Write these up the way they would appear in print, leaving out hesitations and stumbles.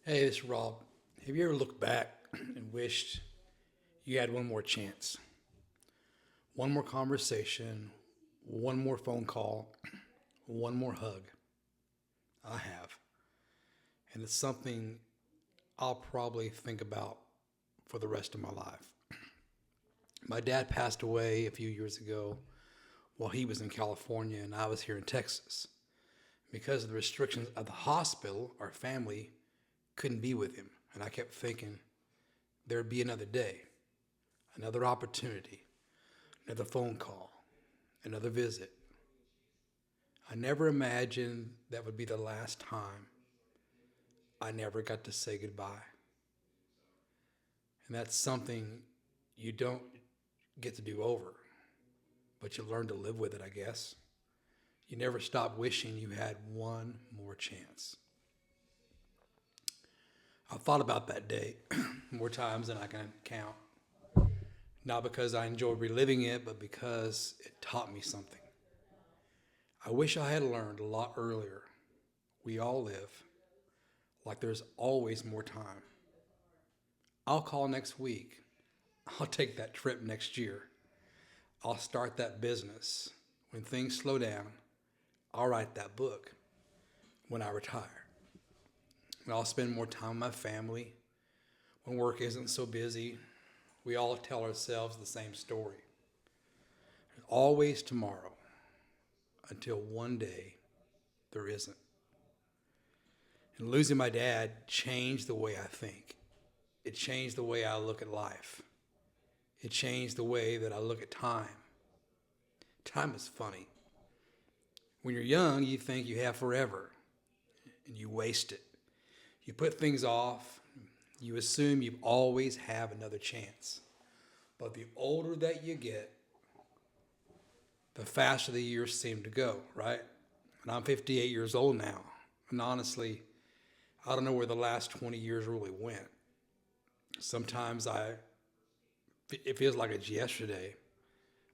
Hey, this is Rob. Have you ever looked back and wished you had one more chance, one more conversation, one more phone call, one more hug? I have. And it's something I'll probably think about for the rest of my life. My dad passed away a few years ago while he was in California and I was here in Texas. Because of the restrictions of the hospital, our family couldn't be with him. And I kept thinking there'd be another day, another opportunity, another phone call, another visit. I never imagined that would be the last time I never got to say goodbye. And that's something you don't get to do over, but you learn to live with it, I guess. You never stop wishing you had one more chance. I've thought about that day more times than I can count. Not because I enjoy reliving it, but because it taught me something. I wish I had learned a lot earlier. We all live like there's always more time. I'll call next week. I'll take that trip next year. I'll start that business. When things slow down, I'll write that book when I retire. And I'll spend more time with my family when work isn't so busy. We all tell ourselves the same story. There's always tomorrow until one day there isn't. And losing my dad changed the way I think. It changed the way I look at life. It changed the way that I look at time. Time is funny. When you're young, you think you have forever, and you waste it. You put things off. You assume you always have another chance. But the older that you get, the faster the years seem to go, right? And I'm 58 years old now. And honestly, I don't know where the last 20 years really went. Sometimes it feels like it's yesterday.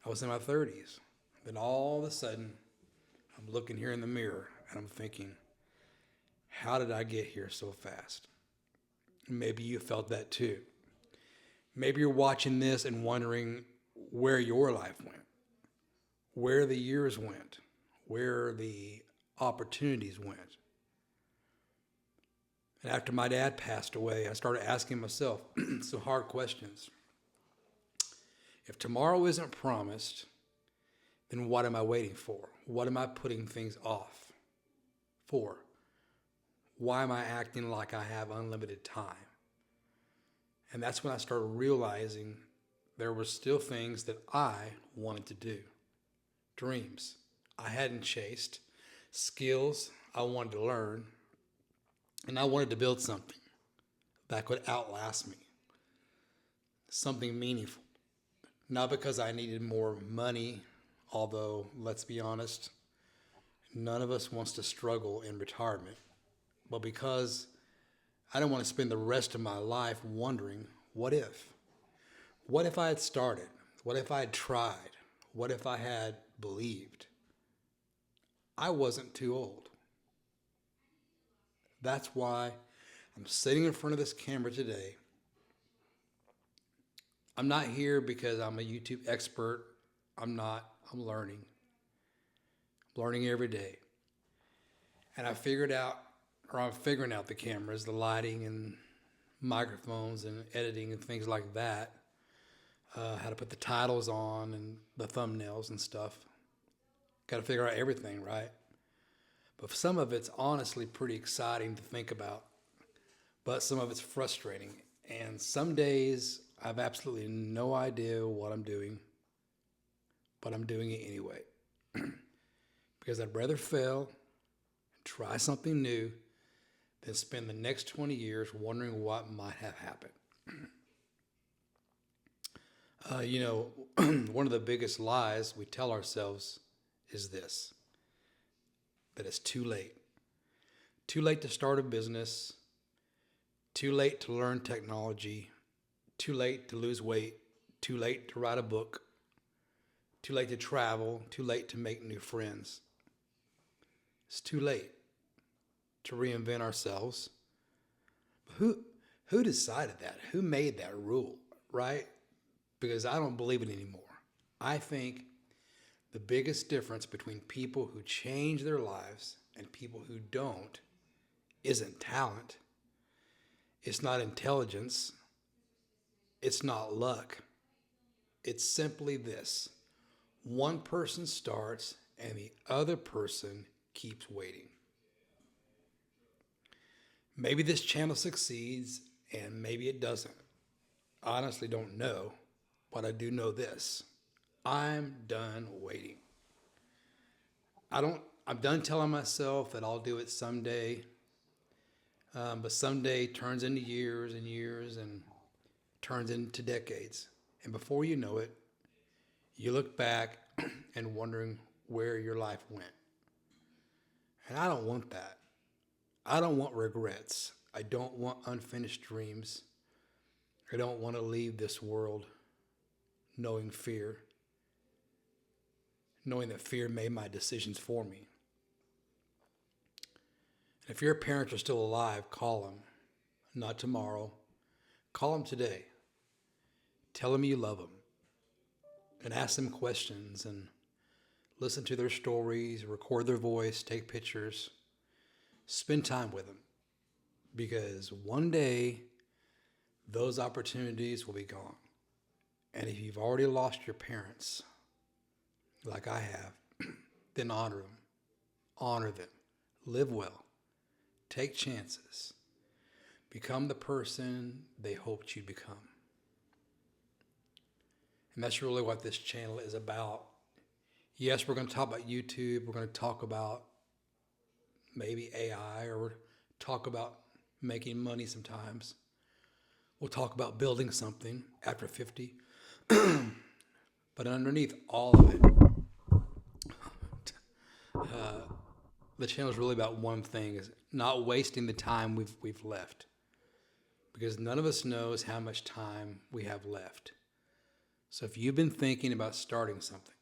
I was in my 30s. Then all of a sudden, I'm looking here in the mirror and I'm thinking, how did I get here so fast? Maybe you felt that too. Maybe you're watching this and wondering where your life went, where the years went, where the opportunities went. And after my dad passed away, I started asking myself some hard questions. If tomorrow isn't promised, then what am I waiting for? What am I putting things off for? Why am I acting like I have unlimited time? And that's when I started realizing there were still things that I wanted to do. Dreams I hadn't chased, skills I wanted to learn, and I wanted to build something that could outlast me, something meaningful. Not because I needed more money, although, let's be honest, none of us wants to struggle in retirement, but because I don't want to spend the rest of my life wondering, what if? What if I had started? What if I had tried? What if I had believed? I wasn't too old. That's why I'm sitting in front of this camera today. I'm not here because I'm a YouTube expert. I'm not. I'm learning. I'm learning every day. And I'm figuring out the cameras, the lighting and microphones and editing and things like that. How to put the titles on and the thumbnails and stuff. Got to figure out everything, right? But some of it's honestly pretty exciting to think about. But some of it's frustrating. And some days I have absolutely no idea what I'm doing. But I'm doing it anyway. Because I'd rather fail and try something new than spend the next 20 years wondering what might have happened. One of the biggest lies we tell ourselves is this, that it's too late. Too late to start a business, too late to learn technology, too late to lose weight, too late to write a book, too late to travel, too late to make new friends. It's too late to reinvent ourselves Who who decided that? Who made that rule, right? Because I don't believe it anymore. I think the biggest difference between people who change their lives and people who don't isn't talent. It's not intelligence. It's not luck. It's simply this: one person starts and the other person keeps waiting. Maybe this channel succeeds and maybe it doesn't. I honestly don't know, but I do know this: I'm done waiting. I'm done telling myself that I'll do it someday, but someday turns into years and years and turns into decades. And before you know it, you look back and wondering where your life went. And I don't want that. I don't want regrets. I don't want unfinished dreams. I don't want to leave this world knowing fear, knowing that fear made my decisions for me. And if your parents are still alive, call them. Not tomorrow. Call them today. Tell them you love them and ask them questions and listen to their stories, record their voice, take pictures, spend time with them. Because one day, those opportunities will be gone. And if you've already lost your parents, like I have, then honor them. Honor them. Live well. Take chances. Become the person they hoped you'd become. And that's really what this channel is about. Yes, we're going to talk about YouTube. We're going to talk about maybe AI, or we'll talk about making money sometimes. We'll talk about building something after 50. But underneath all of it, the channel is really about one thing: is not wasting the time we've left. Because none of us knows how much time we have left. So if you've been thinking about starting something,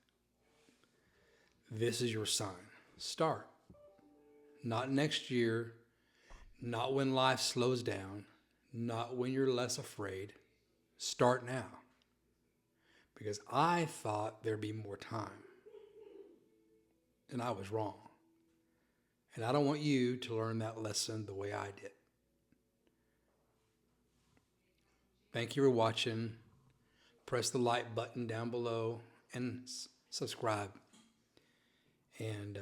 this is your sign. Start. Not next year, not when life slows down, not when you're less afraid. Start now. Because I thought there'd be more time. And I was wrong. And I don't want you to learn that lesson the way I did. Thank you for watching. Press the like button down below and subscribe. And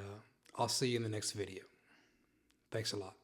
I'll see you in the next video. Thanks a lot.